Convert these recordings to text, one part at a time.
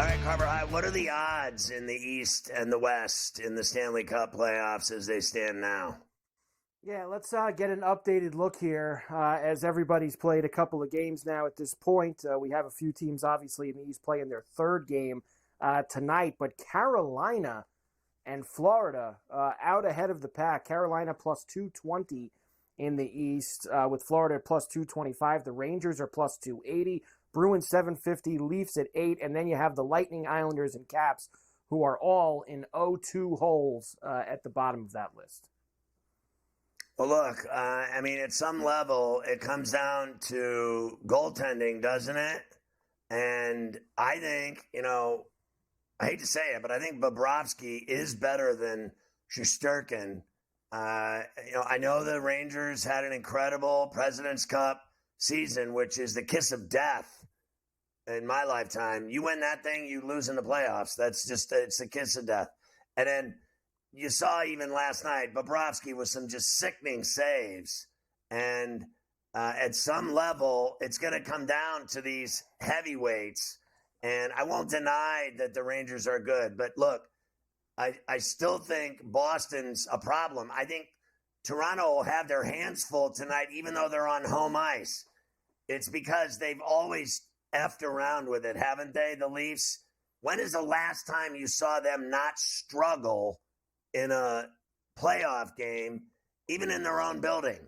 All right, Carver High, what are the odds in the East and the West in the Stanley Cup playoffs as they stand now? Yeah, let's get an updated look here as everybody's played a couple of games now at this point. We have a few teams, obviously, in the East playing their third game tonight, but Carolina and Florida out ahead of the pack. Carolina plus 220 in the East with Florida at plus 225. The Rangers are plus 280. Bruins 750, Leafs at 8, and then you have the Lightning, Islanders, and Caps, who are all in 0-2 holes at the bottom of that list. Well, look, I mean, at some level, it comes down to goaltending, doesn't it? And I think, I hate to say it, but I think Bobrovsky is better than Shesterkin. I know the Rangers had an incredible President's Cup season, which is the kiss of death in my lifetime. You win that thing, you lose in the playoffs. It's the kiss of death. And then you saw even last night, Bobrovsky with some just sickening saves. And at some level, it's going to come down to these heavyweights. And I won't deny that the Rangers are good. But look, I still think Boston's a problem. I think Toronto will have their hands full tonight, even though they're on home ice. It's because they've always effed around with it, haven't they, the Leafs? When is the last time you saw them not struggle in a playoff game, even in their own building?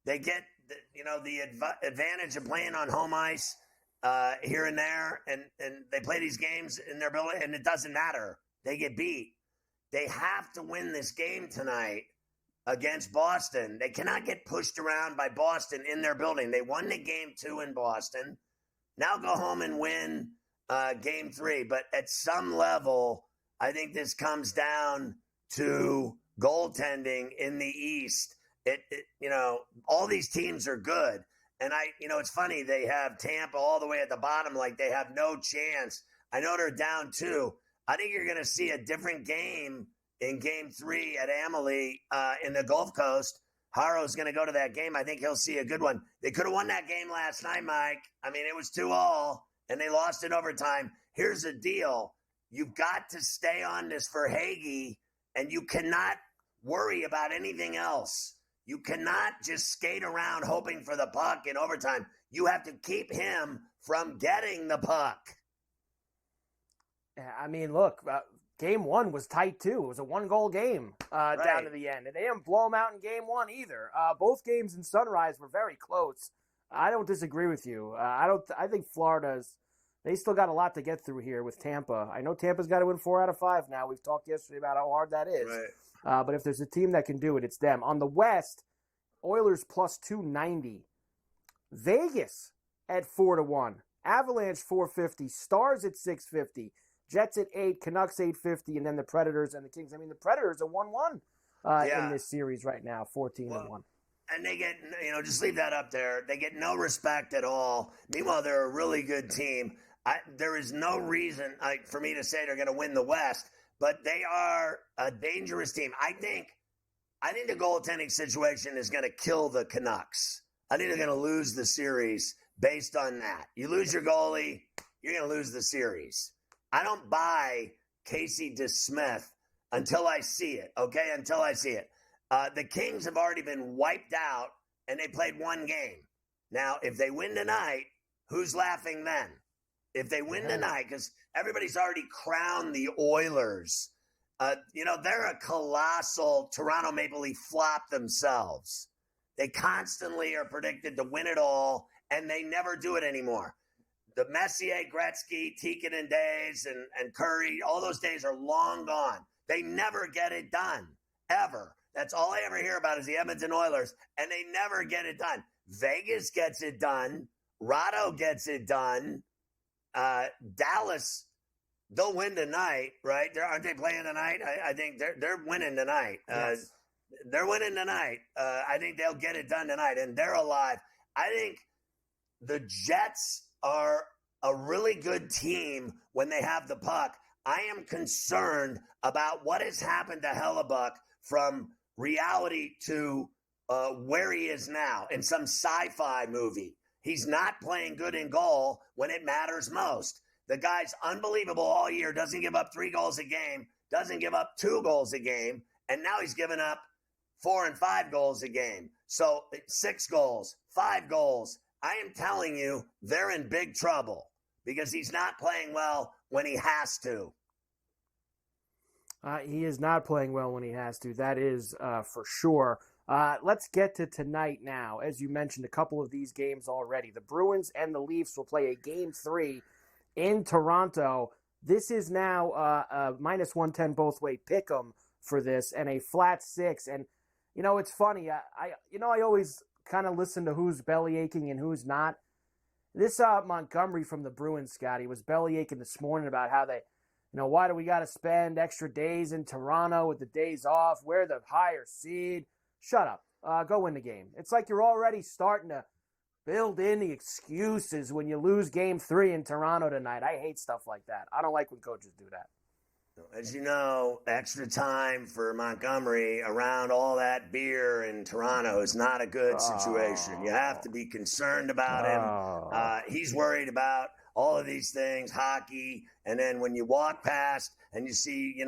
They get, the advantage of playing on home ice here and there, and they play these games in their building, and it doesn't matter. They get beat. They have to win this game tonight against Boston. They cannot get pushed around by Boston in their building. They won the game 2 in Boston. Now go home and win game 3. But at some level, I think this comes down to goaltending in the East. All these teams are good. And it's funny, they have Tampa all the way at the bottom, like they have no chance. I know they're down 2. I think you're going to see a different game in game 3 at Amalie in the Gulf Coast. Haro's going to go to that game. I think he'll see a good one. They could have won that game last night, Mike. I mean, it was 2-2, and they lost in overtime. Here's the deal. You've got to stay on this for Hagee, and you cannot worry about anything else. You cannot just skate around hoping for the puck in overtime. You have to keep him from getting the puck. I mean, look, game 1 was tight, too. It was a 1-goal game Right. down to the end. And they didn't blow them out in game 1 either. Both games in Sunrise were very close. I don't disagree with you. I think Florida's – they still got a lot to get through here with Tampa. I know Tampa's got to win 4 out of 5 now. We've talked yesterday about how hard that is. Right. But if there's a team that can do it, it's them. On the West, Oilers plus 290. Vegas at 4-1. Avalanche 450. Stars at 650. Jets at 8, Canucks 850, and then the Predators and the Kings. I mean, the Predators are 1-1 in this series right now, 14-1. And they get, just leave that up there. They get no respect at all. Meanwhile, they're a really good team. There is no reason for me to say they're going to win the West, but they are a dangerous team. I think the goaltending situation is going to kill the Canucks. I think they're going to lose the series based on that. You lose your goalie, you're going to lose the series. I don't buy Casey DeSmith until I see it, okay? Until I see it. The Kings have already been wiped out, and they played 1 game. Now, if they win tonight, who's laughing then? If they win tonight, because everybody's already crowned the Oilers. They're a colossal Toronto Maple Leaf flop themselves. They constantly are predicted to win it all, and they never do it anymore. The Messier, Gretzky, Tikkanen days, and Curry, all those days are long gone. They never get it done, ever. That's all I ever hear about is the Edmonton Oilers, and they never get it done. Vegas gets it done. Rado gets it done. Dallas, they'll win tonight, right? Aren't they playing tonight? I think they're winning tonight. Yes. They're winning tonight. I think they'll get it done tonight, and they're alive. I think the Jets are a really good team when they have the puck. I am concerned about what has happened to Hellebuck from reality to where he is now in some sci-fi movie. He's not playing good in goal when it matters most. The guy's unbelievable all year, doesn't give up 3 goals a game, doesn't give up 2 goals a game, and now he's given up 4 and 5 goals a game. So 6 goals, 5 goals. I am telling you, they're in big trouble because he's not playing well when he has to. He is not playing well when he has to. That is for sure. Let's get to tonight now. As you mentioned, a couple of these games already. The Bruins and the Leafs will play a Game 3 in Toronto. This is now a minus 110 both way pick 'em for this and a flat 6. And, you know, it's funny. I always kind of listen to who's belly aching and who's not. This Montgomery from the Bruins, Scotty, was belly aching this morning about how they, why do we got to spend extra days in Toronto with the days off? We're the higher seed. Shut up. Go win the game. It's like you're already starting to build in the excuses when you lose Game 3 in Toronto tonight. I hate stuff like that. I don't like when coaches do that. As you know, extra time for Montgomery around all that beer in Toronto is not a good situation. You have to be concerned about him. He's worried about all of these things, hockey, and then when you walk past and you see,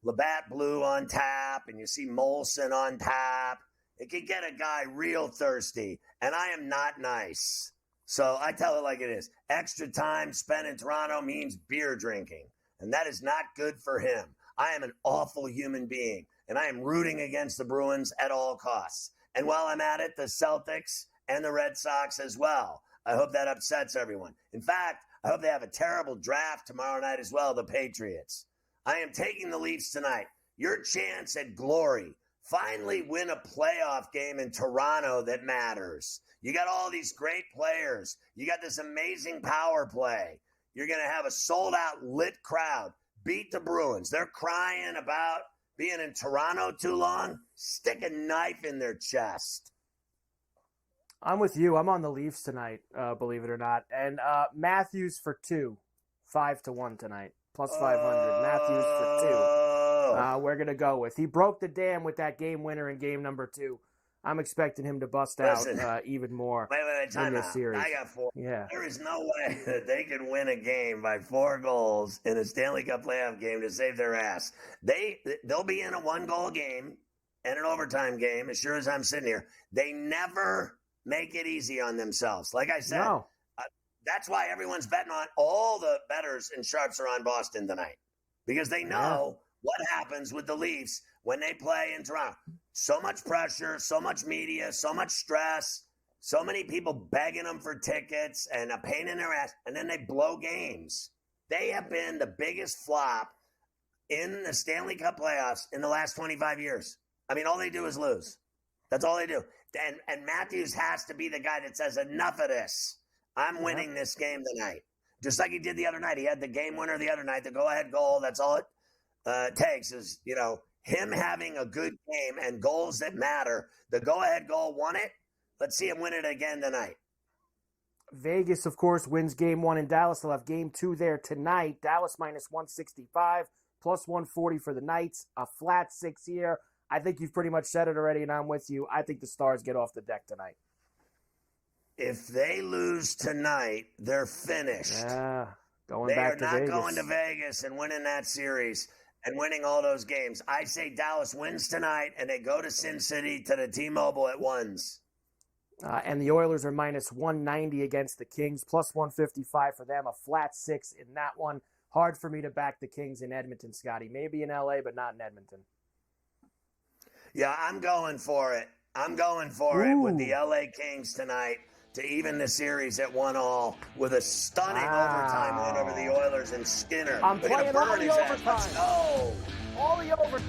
Labatt Blue on tap and you see Molson on tap, it can get a guy real thirsty, and I am not nice. So I tell it like it is. Extra time spent in Toronto means beer drinking, and that is not good for him. I am an awful human being, and I am rooting against the Bruins at all costs. And while I'm at it, the Celtics and the Red Sox as well. I hope that upsets everyone. In fact, I hope they have a terrible draft tomorrow night as well, the Patriots. I am taking the Leafs tonight. Your chance at glory. Finally win a playoff game in Toronto that matters. You got all these great players. You got this amazing power play. You're going to have a sold-out, lit crowd. Beat the Bruins. They're crying about being in Toronto too long. Stick a knife in their chest. I'm with you. I'm on the Leafs tonight, believe it or not. And Matthews for 2, 5-1 tonight, plus 500. Matthews for 2. We're going to go with. He broke the dam with that game winner in game number 2. I'm expecting him to bust out even more in this series. I got 4. Yeah. There is no way that they can win a game by 4 goals in a Stanley Cup playoff game to save their ass. They'll be in a 1-goal game and an overtime game, as sure as I'm sitting here. They never make it easy on themselves. Like I said, that's why everyone's betting on all the bettors and sharps are on Boston tonight, because they know what happens with the Leafs when they play in Toronto. So much pressure, so much media, so much stress, so many people begging them for tickets and a pain in their ass, and then they blow games. They have been the biggest flop in the Stanley Cup playoffs in the last 25 years. I mean, all they do is lose. That's all they do. And Matthews has to be the guy that says, enough of this. I'm winning this game tonight. Just like he did the other night. He had the game winner the other night, the go-ahead goal. That's all it takes is, him having a good game and goals that matter. The go-ahead goal won it. Let's see him win it again tonight. Vegas, of course, wins game 1 in Dallas. They'll have game 2 there tonight. Dallas minus 165, plus 140 for the Knights. A flat 6 here. I think you've pretty much said it already, and I'm with you. I think the Stars get off the deck tonight. If they lose tonight, they're finished. Yeah, going back to Vegas. They are not going to Vegas and winning that series and winning all those games. I say Dallas wins tonight, and they go to Sin City to the T-Mobile at ones. And the Oilers are minus 190 against the Kings, plus 155 for them. A flat 6 in that one. Hard for me to back the Kings in Edmonton, Scotty. Maybe in L.A., but not in Edmonton. Yeah, I'm going for it. I'm going for it with the LA Kings tonight to even the series at 1-1 with a stunning overtime win over the Oilers and Skinner. I'm playing all the overtime. Let's go. All the overtime.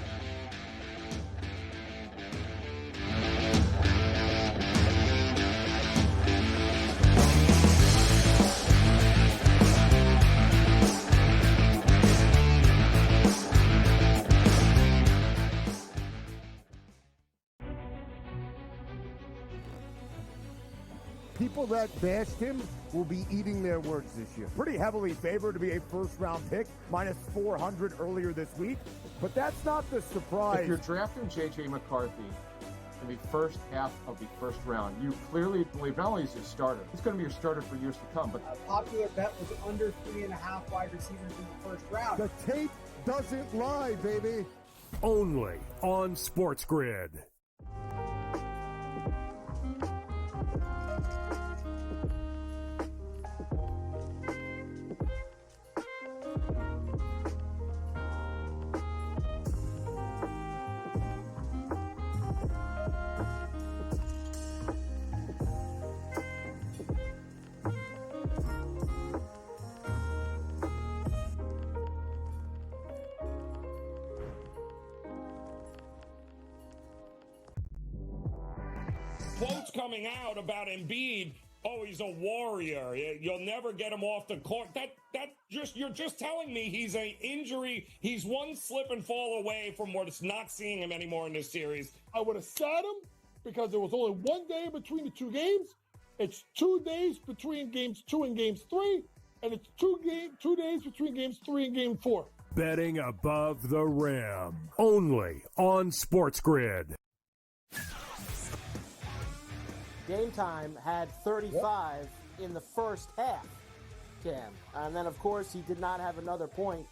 People that bashed him will be eating their words this year. Pretty heavily favored to be a first-round pick, minus 400 earlier this week. But that's not the surprise. If you're drafting J.J. McCarthy in the first half of the first round. You clearly believe not only is he a starter, he's going to be your starter for years to come. But a popular bet was under 3.5 wide receivers in the first round. The tape doesn't lie, baby. Only on SportsGrid. Quotes coming out about Embiid. Oh, he's a warrior. You'll never get him off the court. You're just telling me he's an injury. He's one slip and fall away from what's not seeing him anymore in this series. I would have sat him because there was only 1 day between the two games. It's 2 days between games 2 and games 3, and it's 2 days between games 3 and game 4. Betting above the rim. Only on SportsGrid. Game Time had 35 in the first half, Cam. And then, of course, he did not have another point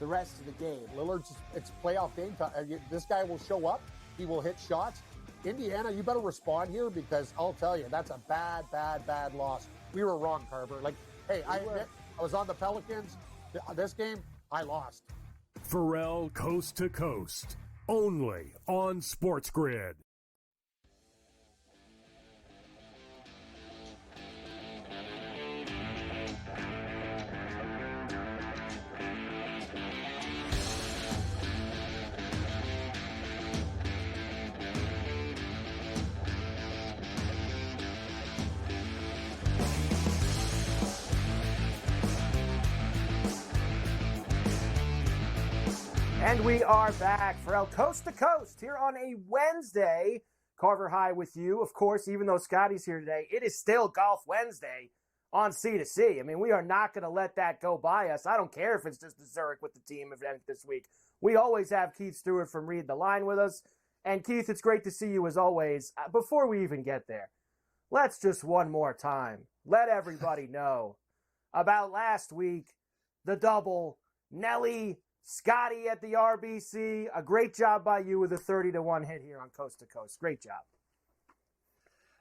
the rest of the game. Lillard's, it's playoff game time. This guy will show up. He will hit shots. Indiana, you better respond here because I'll tell you, that's a bad loss. We were wrong, Carver. Like, hey, I was on the Pelicans. This game, I lost. Ferrall coast to coast. Only on SportsGrid. And we are back, Ferrall, coast to coast here on a Wednesday. Carver High with you. Of course, even though Scotty's here today, it is still Golf Wednesday on C2C. I mean, we are not going to let that go by us. I don't care if it's just the Zurich with the team event this week. We always have Keith Stewart from Read the Line with us. And Keith, it's great to see you as always. Before we even get there, let's just one more time let everybody know about last week, the double, Nelly, Scotty at the RBC. A great job by you with a 30-1 hit here on Coast to Coast. Great job.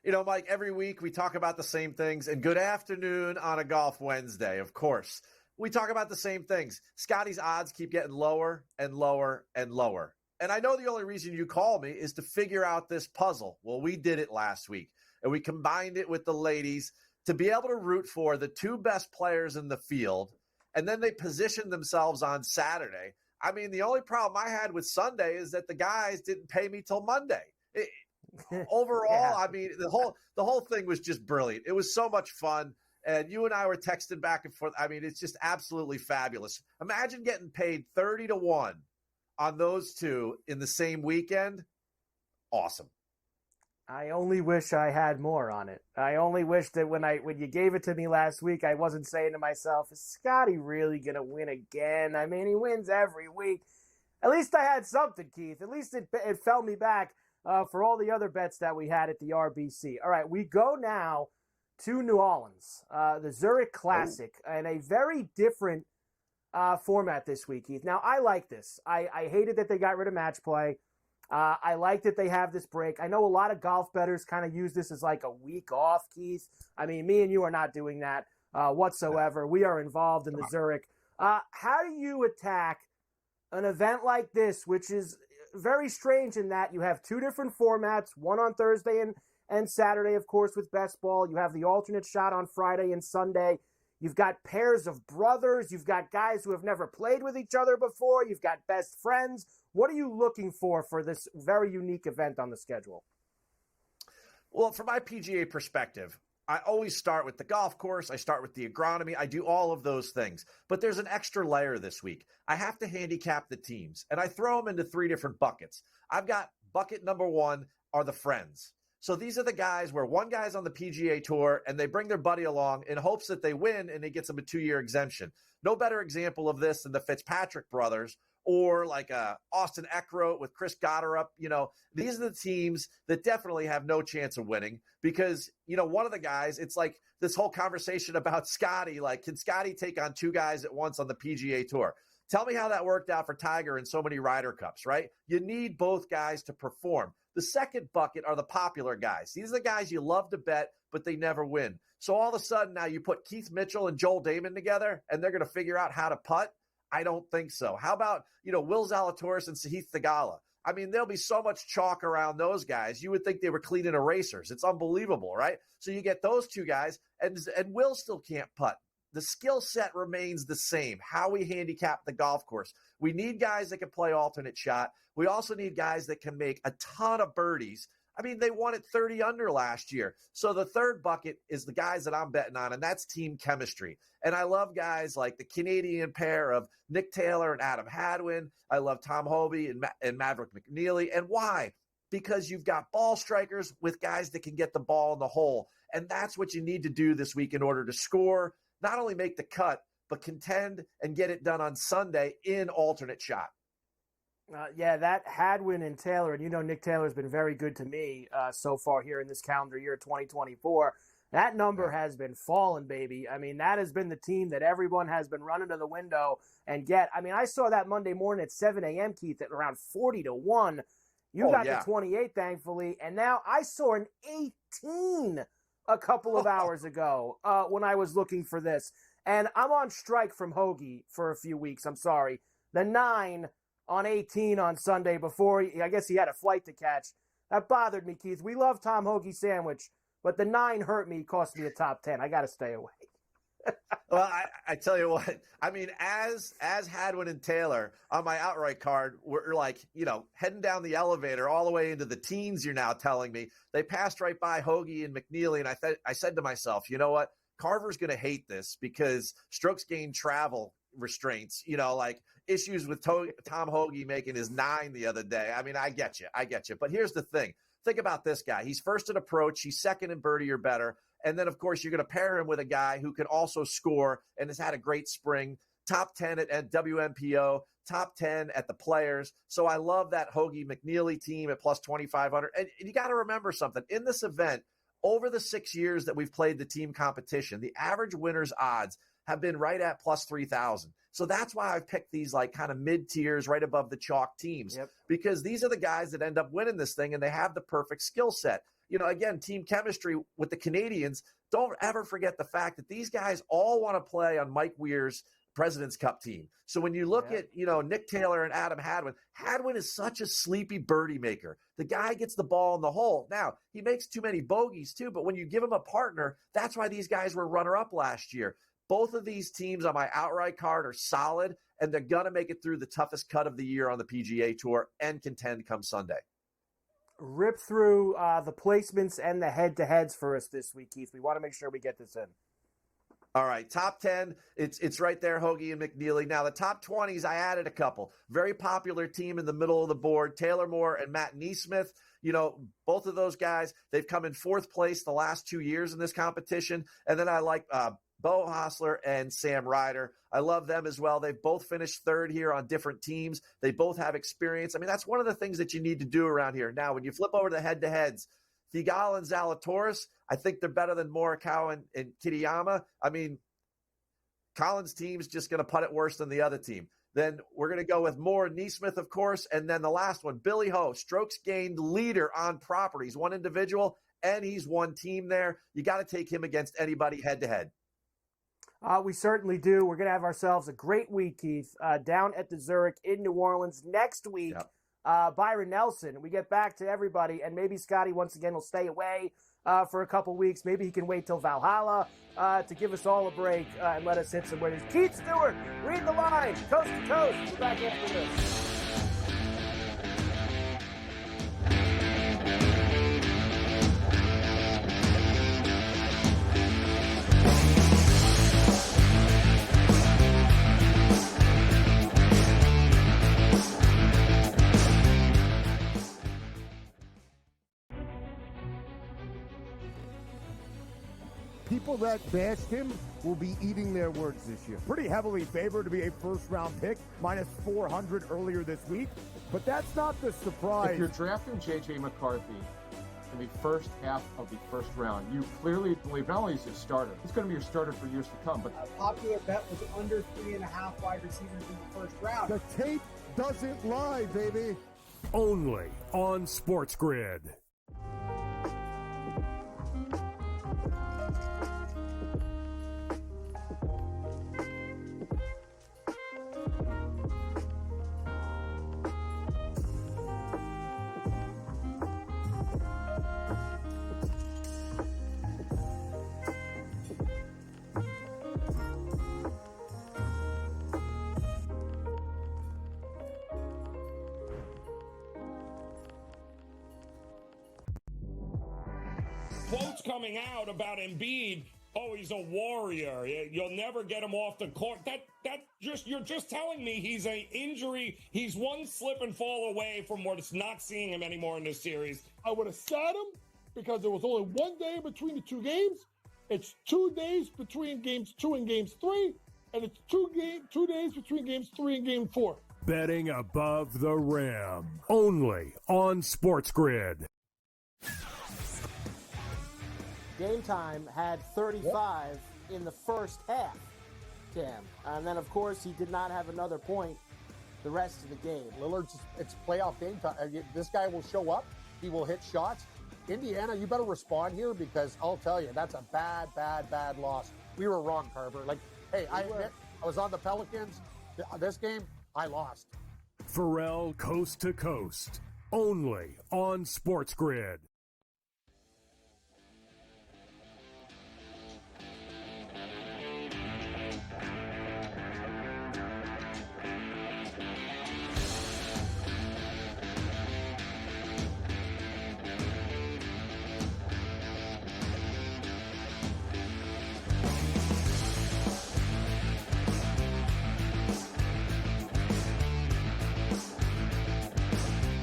You know, Mike, every week we talk about the same things, and good afternoon on a Golf Wednesday, of course. We talk about the same things. Scotty's odds keep getting lower and lower and lower. And I know the only reason you call me is to figure out this puzzle. Well, we did it last week, and we combined it with the ladies to be able to root for the two best players in the field, and then they positioned themselves on Saturday. I mean, the only problem I had with Sunday is that the guys didn't pay me till Monday. Overall, yeah. I mean, the whole thing was just brilliant. It was so much fun, and you and I were texting back and forth. I mean, it's just absolutely fabulous. Imagine getting paid 30-1 on those two in the same weekend. Awesome. I only wish I had more on it. I only wish that when you gave it to me last week, I wasn't saying to myself, is Scotty really going to win again? I mean, he wins every week. At least I had something, Keith. At least it fell me back for all the other bets that we had at the RBC. All right, we go now to New Orleans, the Zurich Classic, and a very different format this week, Keith. Now, I like this. I hated that they got rid of match play. I like that they have this break. I know a lot of golf bettors kind of use this as like a week off, Keith. I mean, me and you are not doing that whatsoever. We are involved in the Zurich. How do you attack an event like this, which is very strange in that you have two different formats, one on Thursday and Saturday, of course, with best ball. You have the alternate shot on Friday and Sunday. You've got pairs of brothers. You've got guys who have never played with each other before. You've got best friends. What are you looking for this very unique event on the schedule? Well, from my PGA perspective, I always start with the golf course. I start with the agronomy. I do all of those things. But there's an extra layer this week. I have to handicap the teams, and I throw them into three different buckets. I've got bucket number one are the friends. So these are the guys where one guy's on the PGA Tour and they bring their buddy along in hopes that they win and it gets them a 2-year exemption. No better example of this than the Fitzpatrick brothers or like a Austin Eckroat with Chris Gotterup. These are the teams that definitely have no chance of winning because, one of the guys, it's like this whole conversation about Scotty, like, can Scotty take on two guys at once on the PGA Tour? Tell me how that worked out for Tiger in so many Ryder Cups, right? You need both guys to perform. The second bucket are the popular guys. These are the guys you love to bet, but they never win. So all of a sudden now you put Keith Mitchell and Joel Damon together and they're going to figure out how to putt? I don't think so. How about, Will Zalatoris and Sahith Theegala? I mean, there'll be so much chalk around those guys. You would think they were cleaning erasers. It's unbelievable, right? So you get those two guys, and Will still can't putt. The skill set remains the same, how we handicap the golf course. We need guys that can play alternate shot. We also need guys that can make a ton of birdies. I mean, they won at 30 under last year. So the third bucket is the guys that I'm betting on, and that's team chemistry. And I love guys like the Canadian pair of Nick Taylor and Adam Hadwin. I love Tom Hobie and Maverick McNeely. And why? Because you've got ball strikers with guys that can get the ball in the hole. And that's what you need to do this week in order to score, not only make the cut, but contend and get it done on Sunday in alternate shot. That Hadwin and Taylor, and Nick Taylor's been very good to me so far here in this calendar year 2024. That number has been falling, baby. I mean, that has been the team that everyone has been running to the window and get. I mean, I saw that Monday morning at 7 a.m., Keith, at around 40-1. You got the 28, thankfully, and now I saw an 18 a couple of hours ago when I was looking for this. And I'm on strike from Hoagie for a few weeks. I'm sorry. The 9 on 18 on Sunday before, I guess he had a flight to catch. That bothered me, Keith. We love Tom Hoagie sandwich, but the 9 hurt me, cost me a top 10. I got to stay away. Well, I tell you what, I mean, as Hadwin and Taylor on my outright card, we're like, heading down the elevator all the way into the teens, you're now telling me. They passed right by Hoagie and McNeely, and I said to myself, you know what? Carver's going to hate this because strokes gained travel restraints, like issues with Tom Hoagie making his 9 the other day. I mean, I get you. But here's the thing. Think about this guy. He's first in approach. He's second in birdie or better. And then, of course, you're going to pair him with a guy who can also score and has had a great spring. Top 10 at WMPO, top 10 at the Players. So I love that Hoagie McNeely team at plus 2,500. And you got to remember something. In this event, over the 6 years that we've played the team competition, the average winner's odds have been right at plus 3,000. So that's why I've picked these like kind of mid-tiers right above the chalk teams, because these are the guys that end up winning this thing and they have the perfect skill set. Again, team chemistry with the Canadians, don't ever forget the fact that these guys all want to play on Mike Weir's President's Cup team. So when you look at, Nick Taylor and Adam Hadwin is such a sleepy birdie maker. The guy gets the ball in the hole. Now, he makes too many bogeys too, but when you give him a partner, that's why these guys were runner-up last year. Both of these teams on my outright card are solid, and they're going to make it through the toughest cut of the year on the PGA Tour and contend come Sunday. Rip through the placements and the head-to-heads for us this week, Keith. We want to make sure we get this in. All right, top 10, it's right there, Hoagie and McNeely. Now, the top 20s, I added a couple. Very popular team in the middle of the board, Taylor Moore and Matt Neesmith. Both of those guys, they've come in 4th place the last 2 years in this competition. And then I like Bo Hostler and Sam Ryder. I love them as well. They've both finished 3rd here on different teams. They both have experience. I mean, that's one of the things that you need to do around here. Now, when you flip over to the head-to-heads, Theegala and Zalatoris, I think they're better than Morikawa and Kitayama. I mean, Collins' team's just going to putt it worse than the other team. Then we're going to go with Moore and Neesmith, of course. And then the last one, Billy Ho, strokes gained leader on properties, one individual, and he's one team there. You got to take him against anybody head-to-head. We certainly do. We're going to have ourselves a great week, Keith, down at the Zurich in New Orleans next week. Byron Nelson. We get back to everybody, and maybe Scotty once again will stay away for a couple weeks. Maybe he can wait till Valhalla to give us all a break and let us hit some winners. Keith Stewart, read the line, coast to coast. We're back after this. people that bashed him will be eating their words this year. Pretty heavily favored to be a first-round pick, minus 400 earlier this week. But that's not the surprise. If you're drafting J.J. McCarthy in the first half of the first round, you clearly believe not only is he a starter, he's going to be your starter for years to come. But a popular bet was under 3.5 wide receivers in the first round. The tape doesn't lie, baby. Only on SportsGrid. Quotes coming out about Embiid. Oh, he's a warrior. You'll never get him off the court. You're just telling me he's an injury. He's one slip and fall away from not seeing him anymore in this series. I would have sat him because there was only 1 day between the two games. It's 2 days between games 2 and games 3, and it's 2 days between games 3 and game 4. Betting above the rim. Only on SportsGrid. Game Time had 35 in the first half, Cam. And then, of course, he did not have another point the rest of the game. Lillard's, it's playoff game time. This guy will show up. He will hit shots. Indiana, you better respond here because I'll tell you, that's a bad, bad, bad loss. We were wrong, Carver. Like, hey, I admit, I was on the Pelicans. This game, I lost. Ferrall coast to coast. Only on SportsGrid.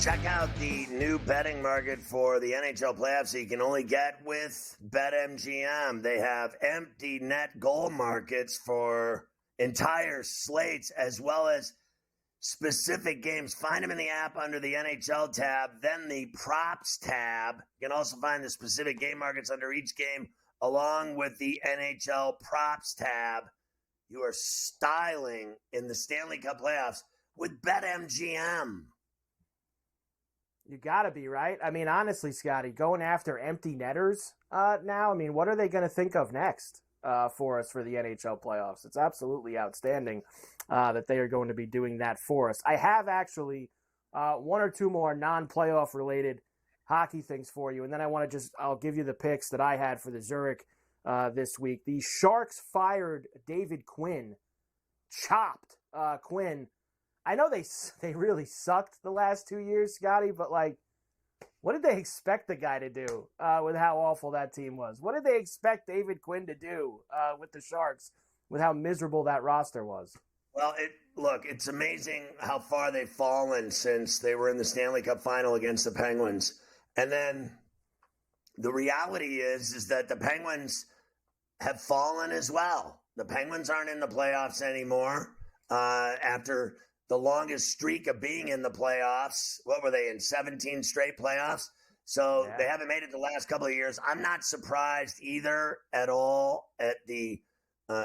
Check out the new betting market for the NHL playoffs that you can only get with BetMGM. They have empty net goal markets for entire slates as well as specific games. Find them in the app under the NHL tab, then the props tab. You can also find the specific game markets under each game along with the NHL props tab. You are styling in the Stanley Cup playoffs with BetMGM. You got to be, right? I mean, honestly, Scotty, going after empty netters now, I mean, what are they going to think of next for us for the NHL playoffs? It's absolutely outstanding that they are going to be doing that for us. I have actually one or two more non-playoff related hockey things for you, and then I'll give you the picks that I had for the Zurich this week. The Sharks fired David Quinn, chopped Quinn. I know they really sucked the last 2 years, Scotty, but, like, what did they expect the guy to do with how awful that team was? What did they expect David Quinn to do with the Sharks with how miserable that roster was? Well, it's amazing how far they've fallen since they were in the Stanley Cup final against the Penguins. And then the reality is that the Penguins have fallen as well. The Penguins aren't in the playoffs anymore after the longest streak of being in the playoffs. What were they in, 17 straight playoffs? So They haven't made it the last couple of years. I'm not surprised either at all at the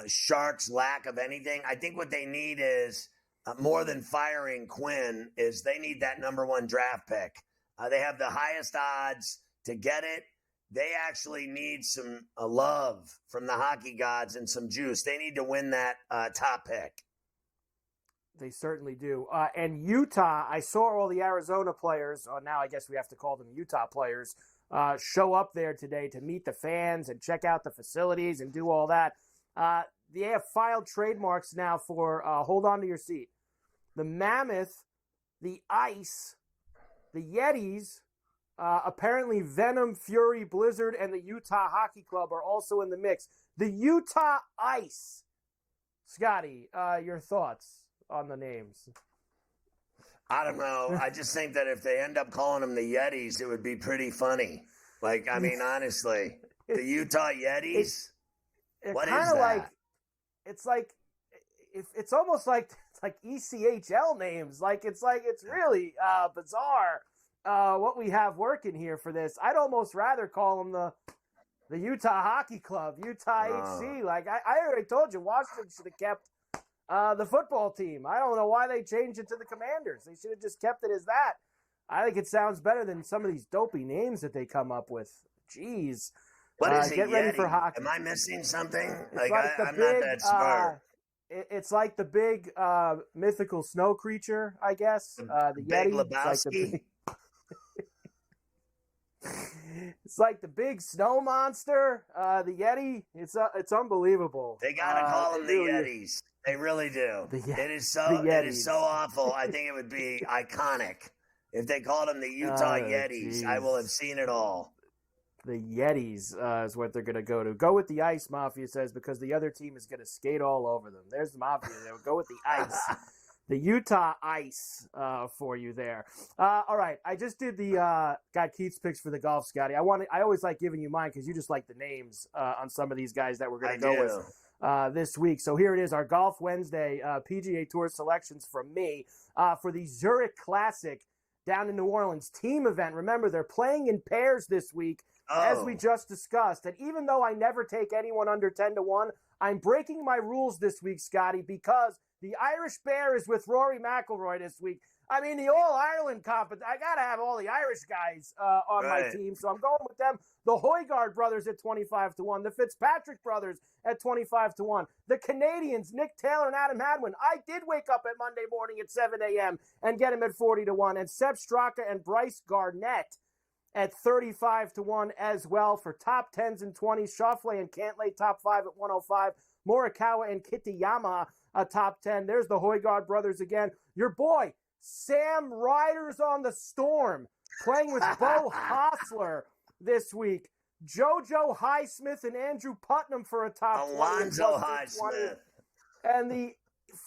Sharks' lack of anything. I think what they need is more than firing Quinn is they need that number one draft pick. They have the highest odds to get it. They actually need some love from the hockey gods and some juice. They need to win that top pick. They certainly do. And Utah, I saw all the Arizona players, now I guess we have to call them Utah players, show up there today to meet the fans and check out the facilities and do all that. They have filed trademarks now for, hold on to your seat, the Mammoth, the Ice, the Yetis, apparently Venom, Fury, Blizzard, and the Utah Hockey Club are also in the mix. The Utah Ice. Scotty, your thoughts on the names? I don't know. I just think that if they end up calling them the Yetis, it would be pretty funny. Like, I mean, honestly, the Utah Yetis. What kind is of that? it's almost like it's like ECHL names. It's really bizarre what we have working here for this. I'd almost rather call them the Utah Hockey Club, Utah HC. Like I already told you, Washington should have kept the football team. I don't know why they changed it to the Commanders. They should have just kept it as that. I think it sounds better than some of these dopey names that they come up with. Jeez. What is it? Get ready for hockey. Am I missing something? It's I'm not that smart. It's like the big mythical snow creature, I guess. The Big Yeti. Lebowski. It's like the big snow monster, the Yeti. It's unbelievable. They gotta call them the Yetis. They really do. It is so awful. I think it would be iconic if they called them the Utah Yetis. Geez. I will have seen it all. The Yetis is what they're going to go to. Go with the ice, Mafia says, because the other team is going to skate all over them. There's the Mafia. They'll go with the ice. The Utah Ice for you there. All right, I just did got Keith's picks for the golf, Scotty. I always like giving you mine because you just like the names on some of these guys that we're going to go with this week. So here it is, our Golf Wednesday PGA Tour selections from me for the Zurich Classic down in New Orleans team event. Remember, they're playing in pairs this week, as we just discussed. And even though I never take anyone under 10-1, I'm breaking my rules this week, Scotty, because the Irish Bear is with Rory McIlroy this week. I mean, the All-Ireland competition. I got to have all the Irish guys on my team, so I'm going with them. The Højgaard brothers at 25-1. The Fitzpatrick brothers at 25-1. The Canadians, Nick Taylor and Adam Hadwin. I did wake up at Monday morning at 7 a.m. and get him at 40-1. And Sepp Straka and Bryce Garnett at 35-1 as well for top 10s and 20s. Schauffele and Cantlay top 5 at 105. Morikawa and Kitayama top 10. There's the Højgaard brothers again. Your boy, Sam Ryder's on the Storm, playing with Bo Hostler this week. JoJo Highsmith and Andrew Putnam for a top 20. Alonzo Highsmith. And the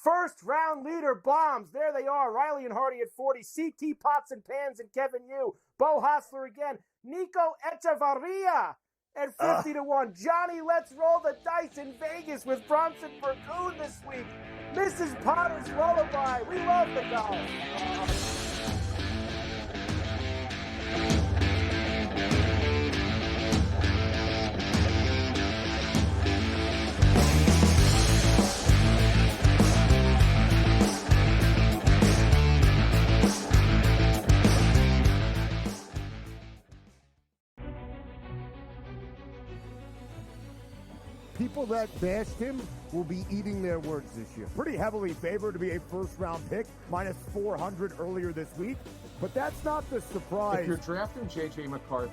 first round leader bombs. There they are. Riley and Hardy at 40. CT Pots and Pans and Kevin Yu. Bo Hostler again. Nico Echevarria at 50-1. Johnny, let's roll the dice in Vegas with Bronson Burgoon this week. Mrs. Potter's Lullaby. We love the golf. People that bashed him will be eating their words this year. Pretty heavily favored to be a first-round pick, minus 400 earlier this week. But that's not the surprise. If you're drafting J.J. McCarthy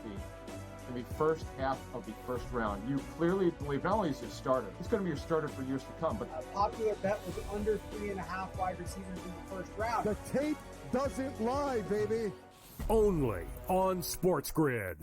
in the first half of the first round, you clearly believe not only is he a starter, he's going to be your starter for years to come. But a popular bet was under 3.5 wide receivers in the first round. The tape doesn't lie, baby. Only on SportsGrid.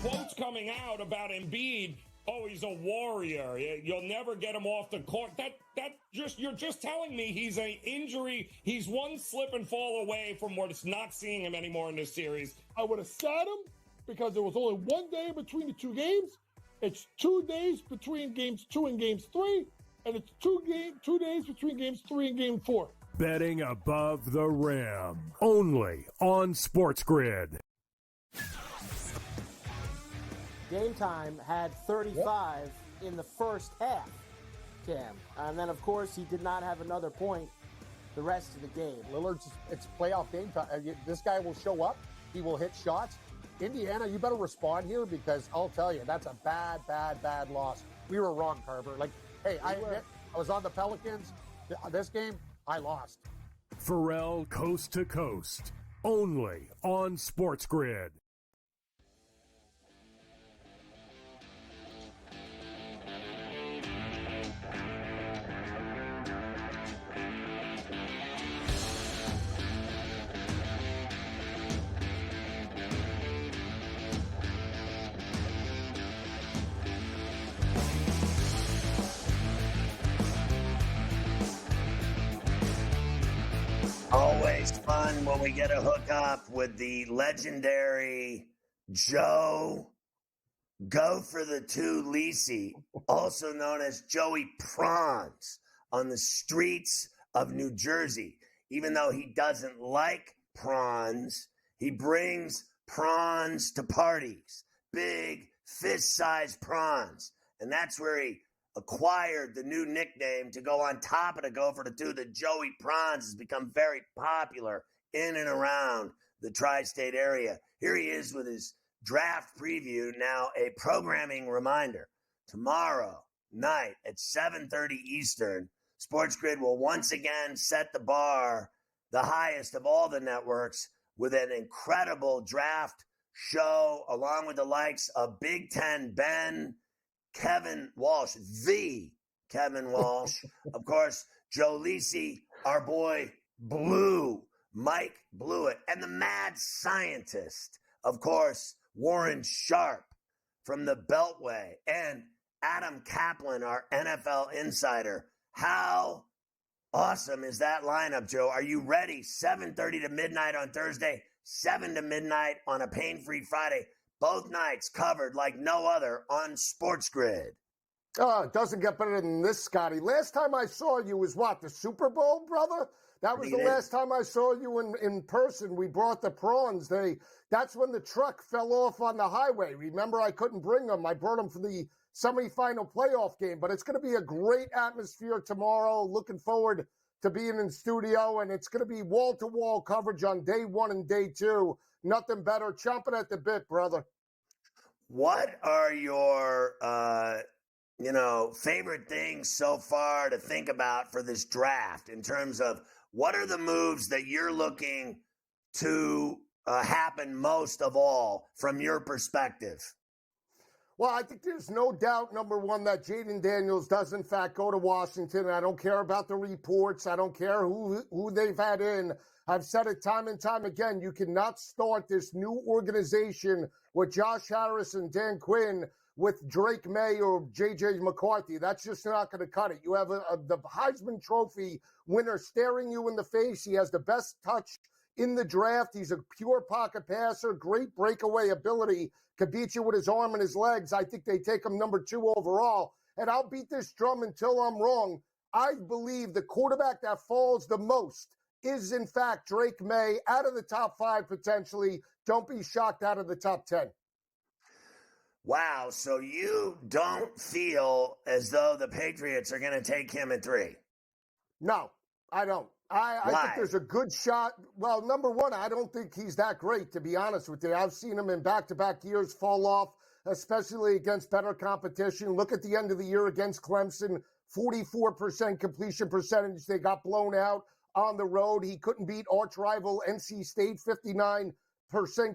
Quotes coming out about Embiid. Oh, he's a warrior. You'll never get him off the court. You're just telling me he's an injury. He's one slip and fall away from not seeing him anymore in this series. I would have sat him because there was only 1 day between the two games. It's 2 days between games 2 and games 3, and it's 2 days between games 3 and game 4. Betting above the rim. Only on SportsGrid. Game Time had 35 in the first half, Cam. And then, of course, he did not have another point the rest of the game. Lillard's, it's playoff game time. This guy will show up. He will hit shots. Indiana, you better respond here because I'll tell you, that's a bad, bad, bad loss. We were wrong, Carver. Like, hey, I was on the Pelicans. This game, I lost. Ferrall coast to coast. Only on SportsGrid. fun when we get a hookup with the legendary Joe Go for the Two Lisi, also known as Joey Prawns, on the streets of New Jersey. Even though he doesn't like prawns, he brings prawns to parties, big fist-sized prawns. And that's where he acquired the new nickname to go on top of the Go for the Two. The Joey Prawns has become very popular in and around the tri-state area. Here he is with his draft preview. Now, a programming reminder. Tomorrow night at 7:30 Eastern, SportsGrid will once again set the bar, the highest of all the networks, with an incredible draft show along with the likes of Big Ten Ben, Kevin Walsh, the Kevin Walsh, of course, Joe Lisi, our boy Blue, Mike Blewett, and the mad scientist, of course, Warren Sharp from the Beltway, and Adam Kaplan, our NFL insider. How awesome is that lineup, Joe? Are you ready? 7:30 to midnight on Thursday, 7 to midnight on a pain-free Friday. Both nights covered like no other on SportsGrid. Oh, it doesn't get better than this, Scotty. Last time I saw you was what, the Super Bowl, brother? That was the last time I saw you in person. We brought the prawns. That's when the truck fell off on the highway. Remember, I couldn't bring them. I brought them for the semifinal playoff game. But it's going to be a great atmosphere tomorrow. Looking forward to being in studio. And it's going to be wall-to-wall coverage on day one and day two. Nothing better. Chomping at the bit, brother. What are your favorite things so far to think about for this draft in terms of what are the moves that you're looking to happen most of all from your perspective? Well, I think there's no doubt, number one, that Jaden Daniels does, in fact, go to Washington. I don't care about the reports. I don't care who they've had in. I've said it time and time again. You cannot start this new organization with Josh Harris and Dan Quinn with Drake May or J.J. McCarthy. That's just not going to cut it. You have the Heisman Trophy winner staring you in the face. He has the best touch in the draft. He's a pure pocket passer, great breakaway ability, could beat you with his arm and his legs. I think they take him number 2 overall. And I'll beat this drum until I'm wrong. I believe the quarterback that falls the most is, in fact, Drake May, out of the top 5 potentially. Don't be shocked, out of the top 10. Wow, so you don't feel as though the Patriots are going to take him at 3? No, I don't. I think there's a good shot. Well, number one, I don't think he's that great, to be honest with you. I've seen him in back-to-back years fall off, especially against better competition. Look at the end of the year against Clemson, 44% completion percentage. They got blown out on the road. He couldn't beat arch rival NC State, 59%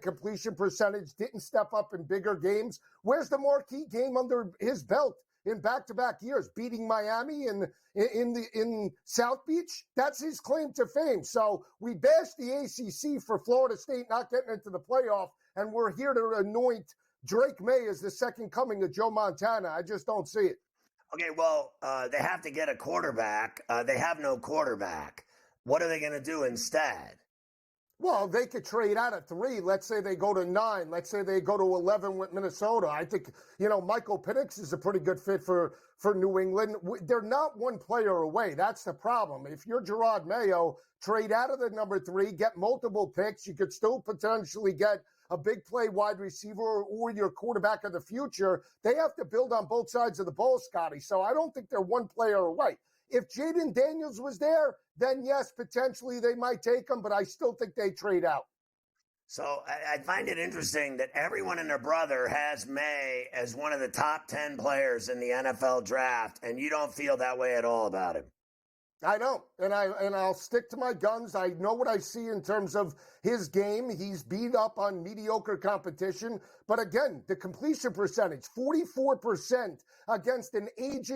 completion percentage, didn't step up in bigger games. Where's the marquee game under his belt in back-to-back years? Beating Miami in South Beach? That's his claim to fame. So we bashed the ACC for Florida State not getting into the playoff, and we're here to anoint Drake May as the second coming of Joe Montana. I just don't see it. Okay, well, they have to get a quarterback. They have no quarterback. What are they going to do instead? Well, they could trade out at 3. Let's say they go to 9. Let's say they go to 11 with Minnesota. I think, Michael Penix is a pretty good fit for New England. They're not one player away. That's the problem. If you're Gerard Mayo, trade out of the number 3, get multiple picks. You could still potentially get a big play wide receiver or your quarterback of the future. They have to build on both sides of the ball, Scotty. So I don't think they're one player away. If Jaden Daniels was there, then yes, potentially they might take him, but I still think they trade out. So I find it interesting that everyone and their brother has May as one of the top 10 players in the NFL draft, and you don't feel that way at all about him. I don't, and I'll stick to my guns. I know what I see in terms of his game. He's beat up on mediocre competition, but again, the completion percentage, 44% against an aging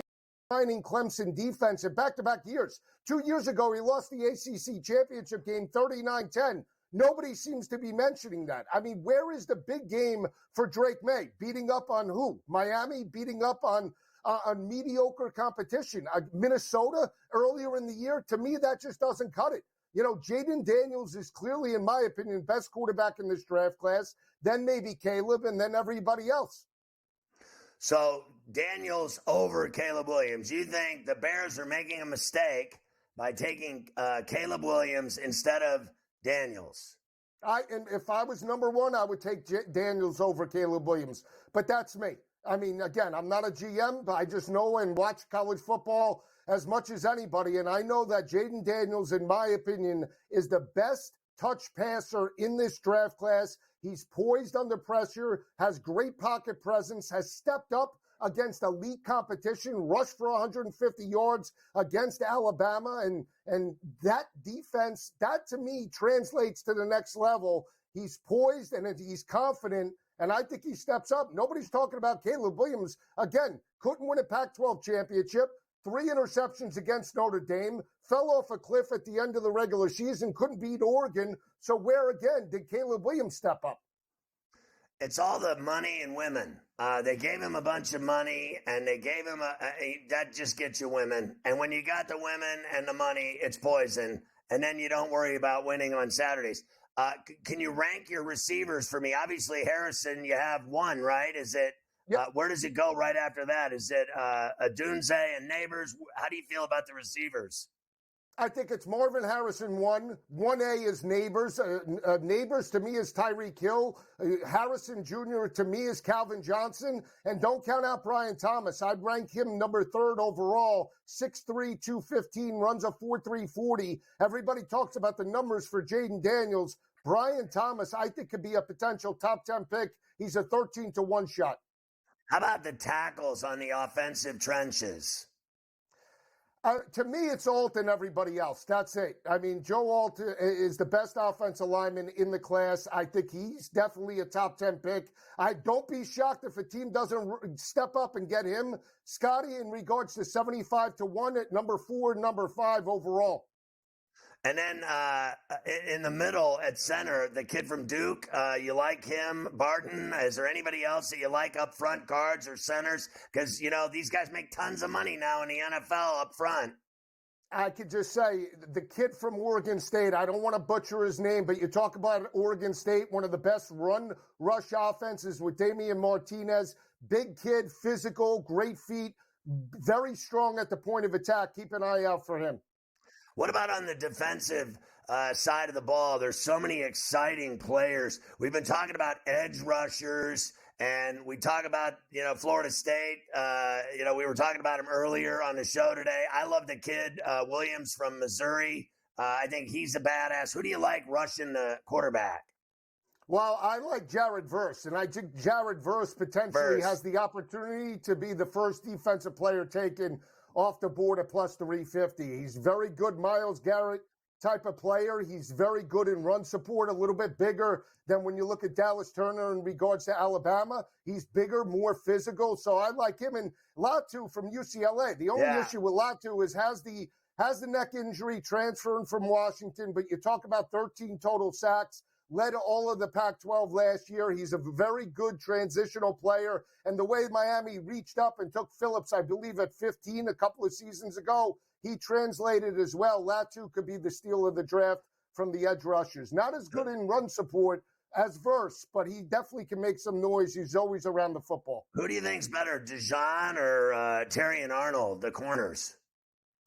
Clemson defense in back-to-back years. 2 years ago, he lost the ACC championship game 39-10. Nobody seems to be mentioning that. I mean, where is the big game for Drake May? Beating up on who? Miami? Beating up on mediocre competition? Minnesota earlier in the year? To me, that just doesn't cut it. Jaden Daniels is clearly, in my opinion, best quarterback in this draft class, then maybe Caleb, and then everybody else. So Daniels over Caleb Williams. You think the Bears are making a mistake by taking Caleb Williams instead of Daniels? And if I was number one, I would take Daniels over Caleb Williams. But that's me. I mean, again, I'm not a GM, but I just know and watch college football as much as anybody. And I know that Jaden Daniels, in my opinion, is the best touch passer in this draft class. He's poised under pressure, has great pocket presence, has stepped up against elite competition, rushed for 150 yards against Alabama. And that defense, that to me translates to the next level. He's poised and he's confident, and I think he steps up. Nobody's talking about Caleb Williams. Again, couldn't win a Pac-12 championship, 3 interceptions against Notre Dame, fell off a cliff at the end of the regular season, couldn't beat Oregon. So where, again, did Caleb Williams step up? It's all the money and women. They gave him a bunch of money, and they gave him that just gets you women. And when you got the women and the money, it's poison. And then you don't worry about winning on Saturdays. Can you rank your receivers for me? Obviously, Harrison, you have one, right? Is it? Yep. Where does it go right after that? Is it Adunze and Neighbors? How do you feel about the receivers? I think it's Marvin Harrison 1. 1A is Neighbors. Neighbors to me is Tyreek Hill. Harrison Jr. to me is Calvin Johnson. And don't count out Brian Thomas. I'd rank him number 3rd overall. 6'3", 215, runs a 4.3 40. Everybody talks about the numbers for Jaden Daniels. Brian Thomas, I think, could be a potential top 10 pick. He's a 13-1 shot. How about the tackles on the offensive trenches? To me, it's Alt and everybody else. That's it. I mean, Joe Alt is the best offensive lineman in the class. I think he's definitely a top 10 pick. I don't be shocked if a team doesn't step up and get him. Scotty, in regards to 75-1 at number 4, number 5 overall. And then in the middle at center, the kid from Duke, you like him? Barton? Is there anybody else that you like up front, guards or centers? Because, these guys make tons of money now in the NFL up front. I could just say the kid from Oregon State, I don't want to butcher his name, but you talk about Oregon State, one of the best run-rush offenses with Damian Martinez. Big kid, physical, great feet, very strong at the point of attack. Keep an eye out for him. What about on the defensive side of the ball? There's so many exciting players. We've been talking about edge rushers, and we talk about, Florida State. We were talking about him earlier on the show today. I love the kid, Williams from Missouri. I think he's a badass. Who do you like rushing the quarterback? Well, I like Jared Verse, and I think Jared Verse potentially has the opportunity to be the first defensive player taken off the board at plus 350. He's very good Myles Garrett type of player. He's very good in run support, a little bit bigger than when you look at Dallas Turner in regards to Alabama. He's bigger, more physical. So I like him. And Latu from UCLA. The only issue with Latu is has the neck injury transferring from Washington, but you talk about 13 total sacks. Led all of the Pac-12 last year. He's a very good transitional player. And the way Miami reached up and took Phillips, I believe, at 15 a couple of seasons ago, he translated as well. Latu could be the steal of the draft from the edge rushers. Not as good in run support as Verse, but he definitely can make some noise. He's always around the football. Who do you think's better, Dijon or Terry and Arnold, the corners?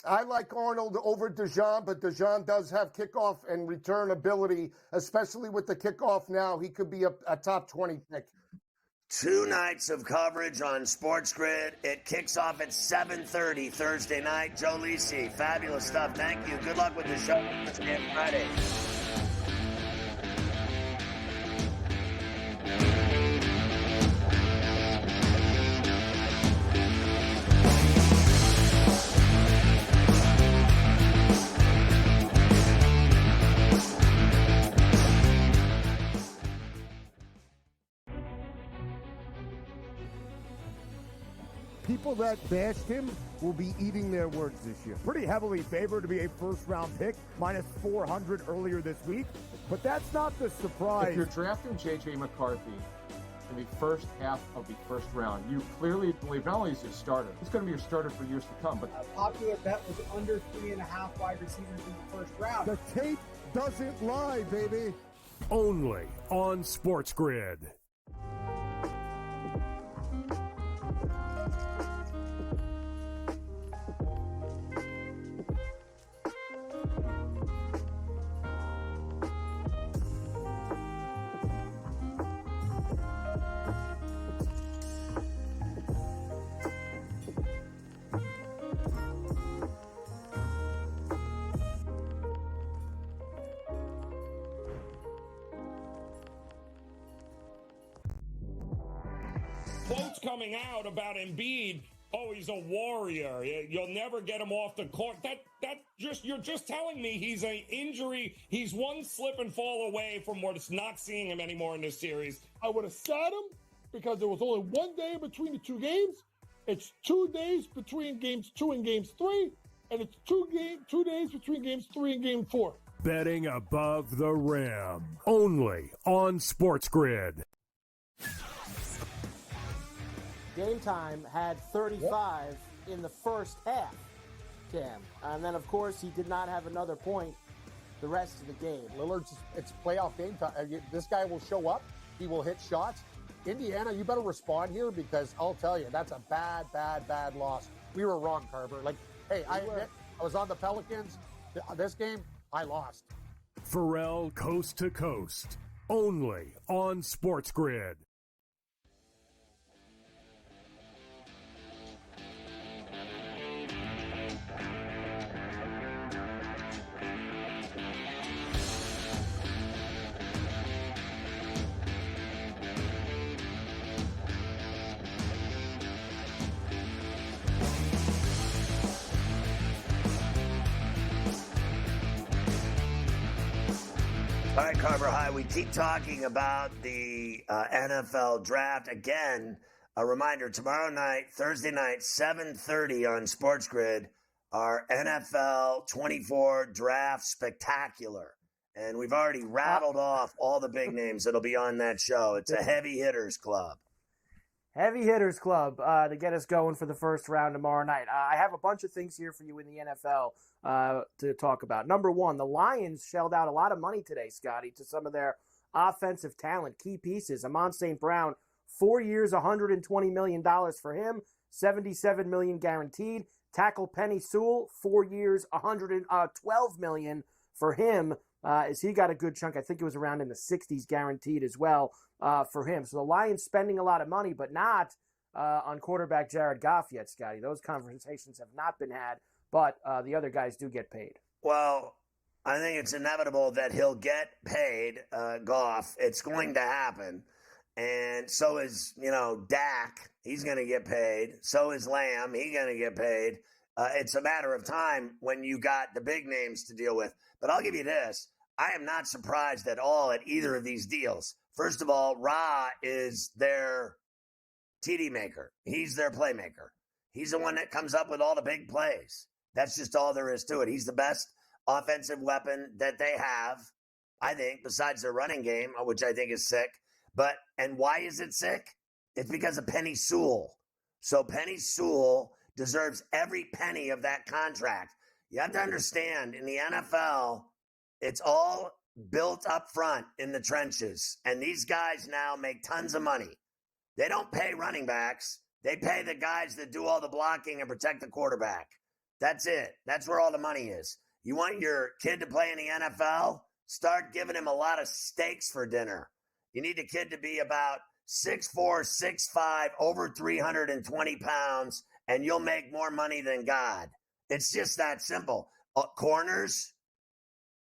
I like Arnold over Dijon, but Dijon does have kickoff and return ability, especially with the kickoff now. He could be a top 20 pick. 2 nights of coverage on SportsGrid. It kicks off at 7:30 Thursday night. Joe Lisi, fabulous stuff. Thank you. Good luck with the show Thursday and Friday. People that bashed him will be eating their words this year. Pretty heavily favored to be a first-round pick, minus 400 earlier this week. But that's not the surprise. If you're drafting J.J. McCarthy in the first half of the first round. You clearly believe not only is he a starter, he's going to be your starter for years to come. But a popular bet was under 3.5 wide receivers in the first round. The tape doesn't lie, baby. Only on SportsGrid. Quotes coming out about Embiid. Oh, he's a warrior. You'll never get him off the court. You're just telling me he's an injury. He's one slip and fall away from not seeing him anymore in this series. I would have sat him because there was only 1 day between the two games. It's 2 days between games 2 and games 3, and it's 2 days between games 3 and game 4. Betting above the rim. Only on SportsGrid. Game Time had 35 in the first half, Cam. And then, of course, he did not have another point the rest of the game. Lillard's, it's playoff game time. This guy will show up. He will hit shots. Indiana, you better respond here because I'll tell you, that's a bad loss. We were wrong, Carver. Like, hey, I was on the Pelicans. This game, I lost. Ferrall coast to coast. Only on SportsGrid. All right, Carver High, we keep talking about the NFL draft. Again, a reminder, tomorrow night, Thursday night, 7:30 on SportsGrid, our NFL 24 Draft Spectacular. And we've already rattled off all the big names that'll be on that show. It's a heavy hitters club. Heavy Hitters Club to get us going for the first round tomorrow night. I have a bunch of things here for you in the NFL to talk about. Number one, the Lions shelled out a lot of money today, Scotty, to some of their offensive talent, key pieces. Amon St. Brown, 4 years, $120 million for him, $77 million guaranteed. Tackle Penny Sewell, 4 years, $112 million for him. As he got a good chunk, I think it was around in the 60s guaranteed as well for him. So the Lions spending a lot of money, but not on quarterback Jared Goff yet, Scotty. Those conversations have not been had, but the other guys do get paid. Well, I think it's inevitable that he'll get paid, Goff. It's going to happen. And so is, Dak. He's going to get paid. So is Lamb. He's going to get paid. It's a matter of time when you got the big names to deal with. But I'll give you this. I am not surprised at all at either of these deals. First of all, Ra is their TD maker. He's their playmaker. He's the one that comes up with all the big plays. That's just all there is to it. He's the best offensive weapon that they have, I think, besides their running game, which I think is sick. And why is it sick? It's because of Penny Sewell. So Penny Sewell deserves every penny of that contract. You have to understand, in the NFL, it's all built up front in the trenches. And these guys now make tons of money. They don't pay running backs. They pay the guys that do all the blocking and protect the quarterback. That's it. That's where all the money is. You want your kid to play in the NFL? Start giving him a lot of steaks for dinner. You need the kid to be about 6'4", 6'5", over 320 pounds, and you'll make more money than God. It's just that simple. Corners,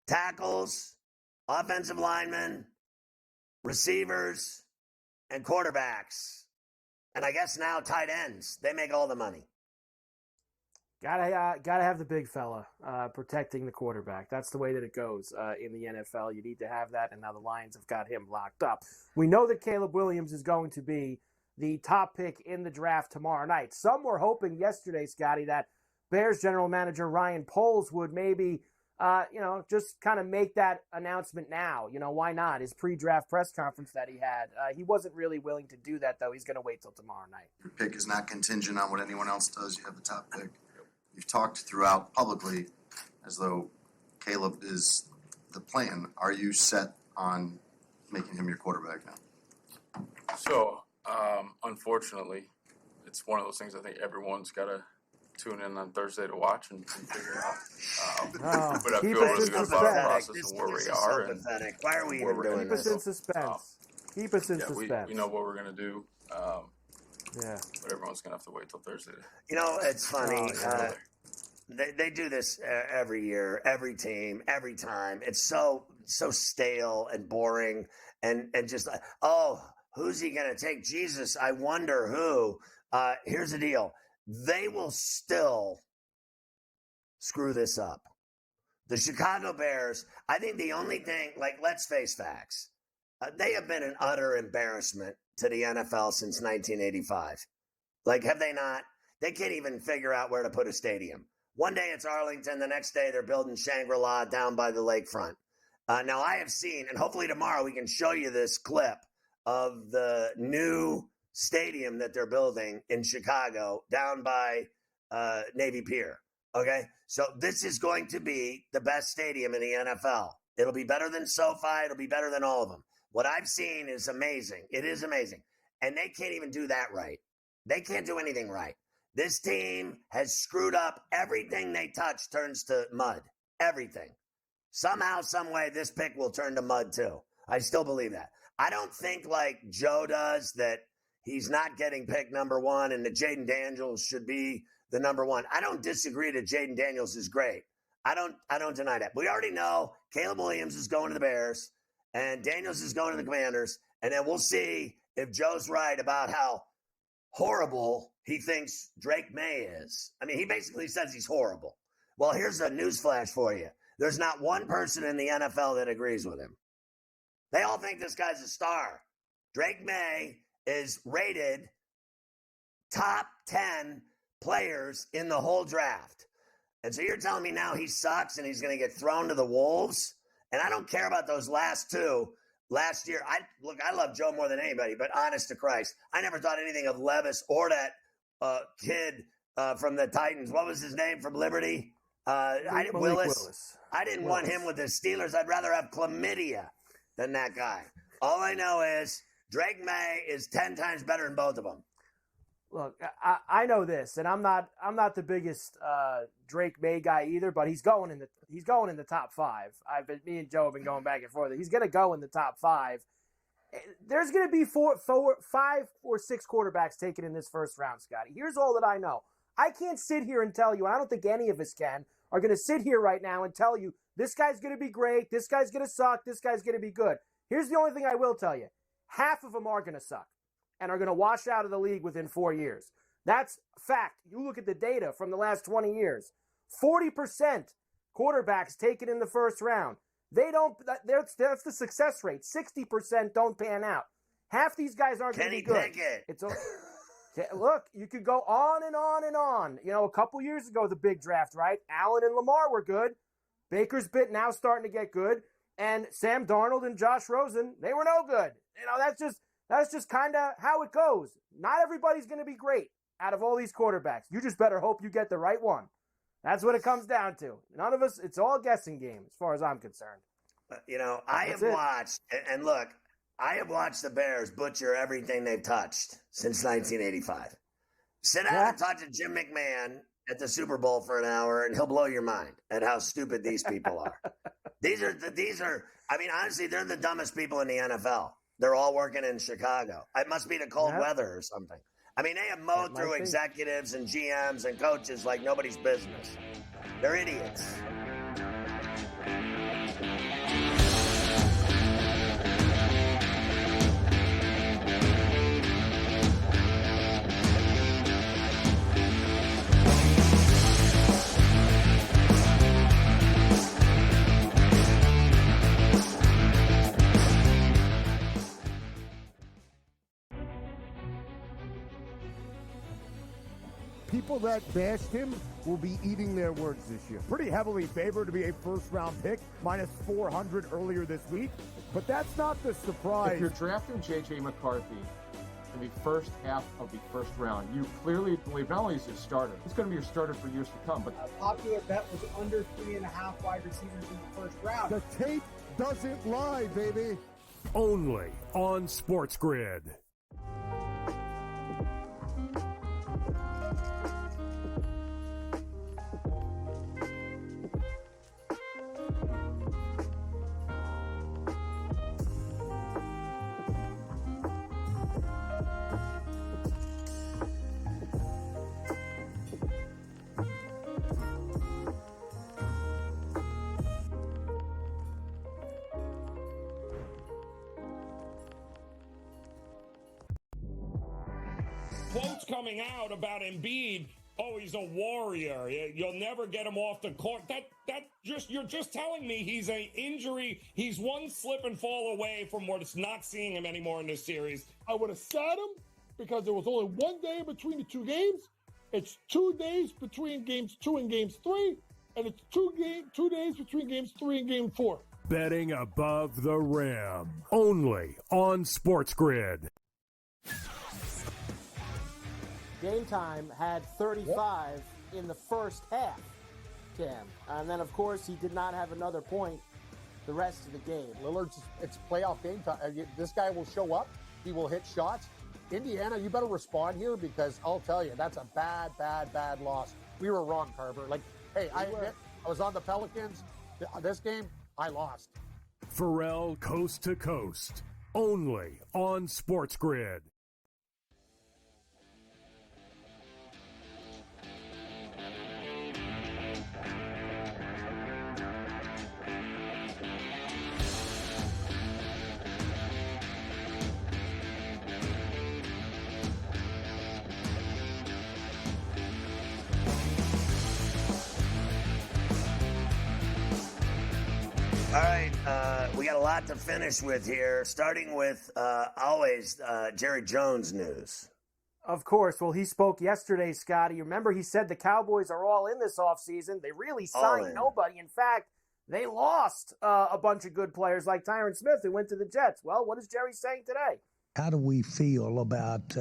tackles, offensive linemen, receivers, and quarterbacks. And I guess now tight ends. They make all the money. Gotta have the big fella protecting the quarterback. That's the way that it goes in the NFL. You need to have that, and now the Lions have got him locked up. We know that Caleb Williams is going to be the top pick in the draft tomorrow night. Some were hoping yesterday, Scotty, that Bears general manager Ryan Poles would maybe just kind of make that announcement now. Why not? His pre-draft press conference that he had, he wasn't really willing to do that, though. He's going to wait till tomorrow night. Your pick is not contingent on what anyone else does. You have the top pick. You've talked throughout publicly as though Caleb is the plan. Are you set on making him your quarterback now? So, unfortunately, it's one of those things I think everyone's got to tune in on Thursday to watch and figure it out. But I feel really good about the process and where we are. And why are we even doing this? Keep us in suspense. Keep us in suspense. We know what we're going to do. Yeah. But everyone's going to have to wait till Thursday. It's funny. They do this every year, every team, every time. It's so stale and boring and just like, who's he going to take? Jesus, I wonder who. Here's the deal. They will still screw this up. The Chicago Bears, I think the only thing, let's face facts. They have been an utter embarrassment to the NFL since 1985. Have they not? They can't even figure out where to put a stadium. One day it's Arlington. The next day they're building Shangri-La down by the lakefront. Now I have seen, and hopefully tomorrow we can show you this clip of the new stadium that they're building in Chicago down by Navy Pier. Okay? So this is going to be the best stadium in the NFL. It'll be better than SoFi. It'll be better than all of them. What I've seen is amazing. It is amazing. And they can't even do that right. They can't do anything right. This team has screwed up. Everything they touch turns to mud. Everything. Somehow, some way, this pick will turn to mud too. I still believe that. I don't think like Joe does that he's not getting pick number one and that Jaden Daniels should be the number one. I don't disagree that Jaden Daniels is great. I don't deny that. We already know Caleb Williams is going to the Bears and Daniels is going to the Commanders. And then we'll see if Joe's right about how horrible he thinks Drake May is. I mean, he basically says he's horrible. Well, here's a newsflash for you. There's not one person in the NFL that agrees with him. They all think this guy's a star. Drake May is rated top 10 players in the whole draft. And so you're telling me now he sucks and he's going to get thrown to the wolves? And I don't care about those last two. Last year, I love Joe more than anybody, but honest to Christ, I never thought anything of Levis or that kid from the Titans. What was his name from Liberty? Willis. I didn't want him with the Steelers. I'd rather have chlamydia than that guy. All I know is Drake May is 10 times better than both of them. Look, I know this, and I'm not the biggest Drake May guy either, but he's going in the top five. Me and Joe have been going back and forth. He's going to go in the top five. There's going to be 5 or 6 quarterbacks taken in this first round, Scotty. Here's all that I know. I can't sit here and tell you, and I don't think any of us are going to sit here right now and tell you this guy's going to be great, this guy's going to suck, this guy's going to be good. Here's the only thing I will tell you. Half of them are going to suck and are going to wash out of the league within 4 years. That's fact. You look at the data from the last 20 years. 40% quarterbacks taken in the first round. That's the success rate. 60% don't pan out. Half these guys aren't going to be good. Look, you could go on and on and on. A couple years ago, the big draft, right? Allen and Lamar were good. Baker's bit now starting to get good. And Sam Darnold and Josh Rosen, they were no good. That's just kind of how it goes. Not everybody's going to be great out of all these quarterbacks. You just better hope you get the right one. That's what it comes down to. None of us, it's all a guessing game as far as I'm concerned. I have watched, and look, I have watched the Bears butcher everything they've touched since 1985. Sit down and talk to Jim McMahon at the Super Bowl for an hour, and he'll blow your mind at how stupid these people are. These are. I mean, honestly, they're the dumbest people in the NFL. They're all working in Chicago. It must be the cold weather or something. I mean, they have mowed through executives and GMs and coaches like nobody's business. They're idiots. people that bashed him will be eating their words this year. Pretty heavily favored to be a first-round pick, minus 400 earlier this week. But that's not the surprise. If you're drafting J.J. McCarthy in the first half of the first round, you clearly believe not only is he a starter, he's going to be your starter for years to come. But a popular bet was under 3.5 wide receivers in the first round. The tape doesn't lie, baby. Only on SportsGrid. Quotes coming out about Embiid. Oh, he's a warrior. You'll never get him off the court. You're just telling me he's an injury. He's one slip and fall away from not seeing him anymore in this series. I would have sat him because there was only 1 day between the two games. It's 2 days between games 2 and games 3, and it's 2 days between games 3 and game 4. Betting above the rim. Only on SportsGrid. Game Time had 35 in the first half, Cam. And then, of course, he did not have another point the rest of the game. Lillard's, it's playoff game time. This guy will show up. He will hit shots. Indiana, you better respond here because I'll tell you, that's a bad loss. We were wrong, Carver. Like, hey, I admit, I was on the Pelicans. This game, I lost. Ferrall coast to coast. Only on SportsGrid. All right, we got a lot to finish with here, starting with always Jerry Jones news. Of course. Well, he spoke yesterday, Scotty. Remember, he said the Cowboys are all in this offseason. They really signed nobody. In fact, they lost a bunch of good players like Tyron Smith, who went to the Jets. Well, what is Jerry saying today? How do we feel about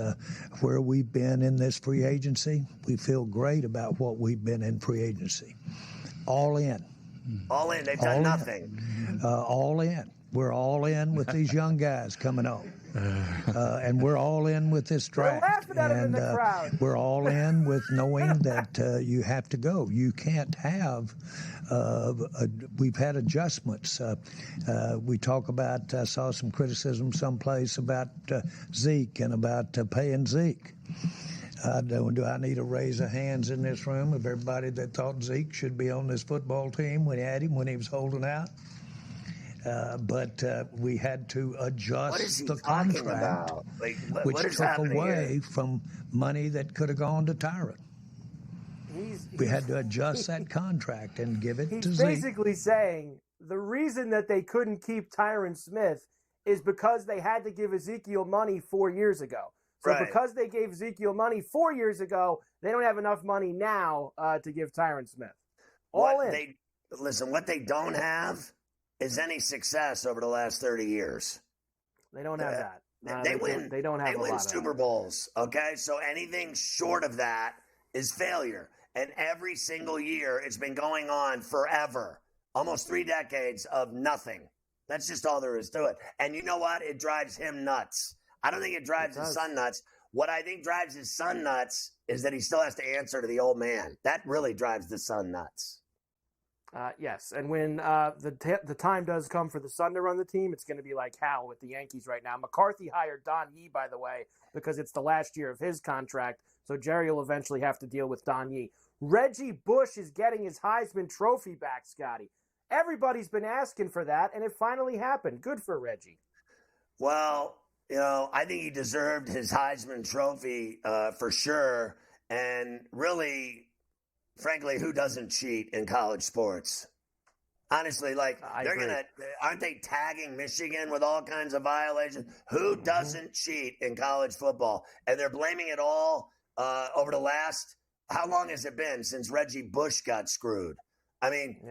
where we've been in this free agency? We feel great about what we've been in free agency. All in. All in. They've done nothing. All in. We're all in with these young guys coming up. And we're all in with this draft. We're laughing at him in the crowd. We're all in with knowing that you have to go. You can't have we've had adjustments. We talk about, I saw some criticism someplace about Zeke and about paying Zeke. Do I need to raise of hands in this room of everybody that thought Zeke should be on this football team when he had him, when he was holding out? But we had to adjust the contract, which took away from money that could have gone to Tyron. We had to adjust that contract and give it to Zeke. He's basically saying the reason that they couldn't keep Tyron Smith is because they had to give Ezekiel money 4 years ago. So because they gave Ezekiel money 4 years ago, they don't have enough money now to give Tyron Smith. What they don't have is any success over the last 30 years. They don't have that. They win. They don't have They a win lot Super of Bowls. Okay, so anything short of that is failure. And every single year, it's been going on forever, almost 3 decades of nothing. That's just all there is to it. And you know what? It drives him nuts. I don't think it drives his son nuts. What I think drives his son nuts is that he still has to answer to the old man. That really drives the son nuts. Yes, and when the time does come for the son to run the team, it's going to be like Hal with the Yankees right now. McCarthy hired Don Yee, by the way, because it's the last year of his contract, so Jerry will eventually have to deal with Don Yee. Reggie Bush is getting his Heisman Trophy back, Scotty. Everybody's been asking for that, and it finally happened. Good for Reggie. Well, I think he deserved his Heisman Trophy for sure, and really, frankly, who doesn't cheat in college sports? Honestly, aren't they tagging Michigan with all kinds of violations? Who doesn't cheat in college football? And they're blaming it all over the last how long has it been since Reggie Bush got screwed? I mean,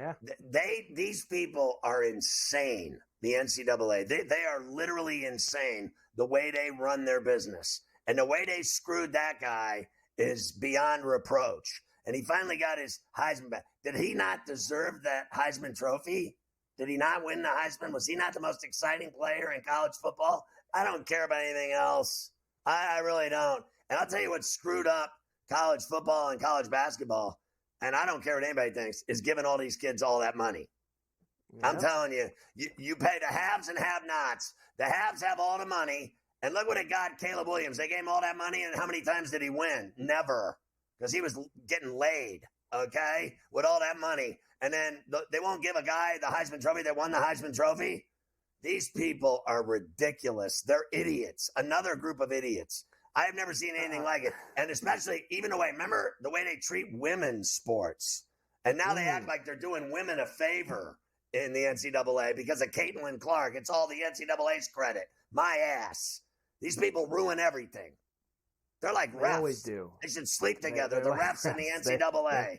these people are insane. The NCAA, they are literally insane the way they run their business, and the way they screwed that guy is beyond reproach. And he finally got his Heisman back. Did he not deserve that Heisman trophy? Did he not win the Heisman? Was he not the most exciting player in college football? I don't care about anything else. I really don't. And I'll tell you what screwed up college football and college basketball, and I don't care what anybody thinks, is giving all these kids all that money. Yeah. I'm telling you, you pay the haves and have-nots. The haves have all the money, and look what it got Caleb Williams. They gave him all that money, and how many times did he win? Never, because he was getting laid, okay, with all that money. And then they won't give a guy the Heisman Trophy that won the Heisman Trophy. These people are ridiculous. They're idiots. Another group of idiots. I have never seen anything like it. And especially even remember the way they treat women's sports. And now they act like they're doing women a favor in the NCAA because of Caitlin Clark. It's all the NCAA's credit. My ass. These people ruin everything. They're like refs. They always do. They should sleep together. The refs in the NCAA.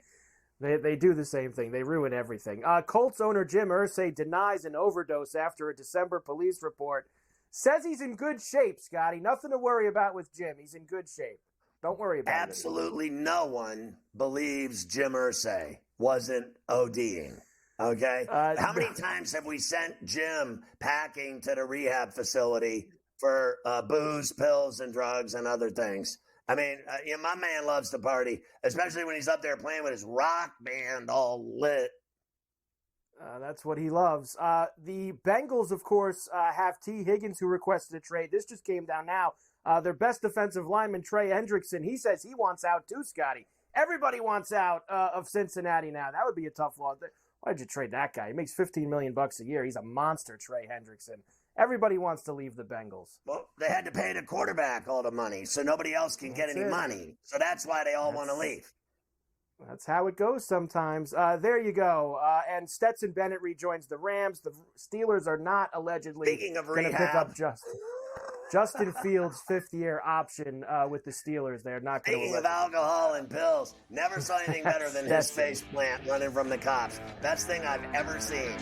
They do the same thing. They ruin everything. Colts owner Jim Irsay denies an overdose after a December police report. Says he's in good shape, Scotty. Nothing to worry about with Jim. He's in good shape. Don't worry about it. Absolutely no one believes Jim Irsay wasn't ODing. Okay? How many times have we sent Jim packing to the rehab facility for booze, pills, and drugs and other things? I mean, my man loves to party, especially when he's up there playing with his rock band all lit. That's what he loves. The Bengals, of course, have T. Higgins, who requested a trade. This just came down now. Their best defensive lineman, Trey Hendrickson, he says he wants out too, Scotty. Everybody wants out of Cincinnati now. That would be a tough loss. Why did you trade that guy? He makes $15 million a year. He's a monster, Trey Hendrickson. Everybody wants to leave the Bengals. Well, they had to pay the quarterback all the money, so nobody else can get any money. So that's why they all want to leave. That's how it goes sometimes. There you go. And Stetson Bennett rejoins the Rams. The Steelers are not allegedly going to pick up Justin Fields' fifth-year option with the Steelers. They're not going to. Speaking of alcohol and pills, never saw anything better than his face plant running from the cops. Best thing I've ever seen.